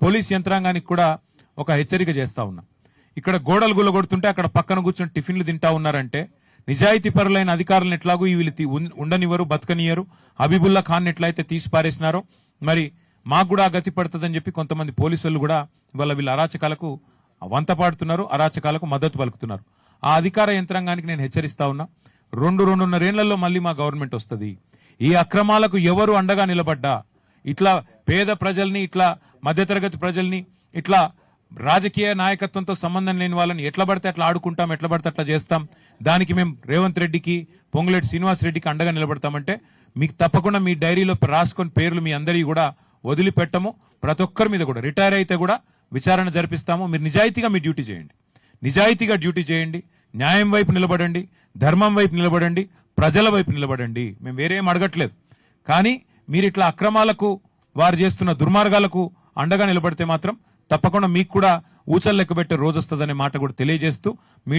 Police యంత్రాంగానికి కూడా ఒక హెచ్చరిక చేస్తా ఉన్నా. ఇక్కడ గోడలు గుల్లగొడుతుంటే అక్కడ పక్కన కూర్చొని టిఫిన్లు తింటా ఉన్నారంటే నిజాయితీ పరులైన అధికారులను ఎట్లాగూ వీళ్ళు ఉండనివ్వరు, బతకనియరు. హబీబుల్లా ఖాన్ ఎట్లయితే తీసి పారేసినారో మరి మాకు కూడా గతి పడుతుందని చెప్పి కొంతమంది పోలీసులు కూడా ఇవాళ వీళ్ళ అరాచకాలకు వంత పాడుతున్నారు, అరాచకాలకు మద్దతు పలుకుతున్నారు. ఆ అధికార యంత్రాంగానికి నేను హెచ్చరిస్తా ఉన్నా, 2-2.5 ఏళ్లలో మళ్ళీ మా గవర్నమెంట్ వస్తుంది. ఈ అక్రమాలకు ఎవరు అండగా నిలబడ్డా, ఇట్లా పేద ప్రజల్ని, ఇట్లా మధ్యతరగతి ప్రజల్ని, ఇట్లా రాజకీయ నాయకత్వంతో సంబంధం లేని వాళ్ళని ఎట్లా పడితే అట్లా ఆడుకుంటాం, ఎట్లా పడితే అట్లా చేస్తాం, దానికి మేము రేవంత్ రెడ్డికి, పొంగులేటి శ్రీనివాస్ రెడ్డికి అండగా నిలబడతామంటే మీకు తప్పకుండా మీ డైరీలో రాసుకొని పేర్లు మీ అందరికీ కూడా వదిలిపెట్టము. ప్రతి ఒక్కరి మీద కూడా రిటైర్ అయితే కూడా విచారణ జరిపిస్తాము. మీరు నిజాయితీగా మీ డ్యూటీ చేయండి, నిజాయితీగా డ్యూటీ చేయండి, న్యాయం వైపు నిలబడండి, ధర్మం వైపు నిలబడండి, ప్రజల వైపు నిలబడండి. మేము వేరేం అడగట్లేదు. కానీ మీరు ఇట్లా అక్రమాలకు, వారు చేస్తున్న దుర్మార్గాలకు అండగా నిలబడితే మాత్రం తప్పకుండా మీకు కూడా ఊచలు లెక్కబెట్టే రోజు వస్తుందనే మాట కూడా తెలియజేస్తూ మీ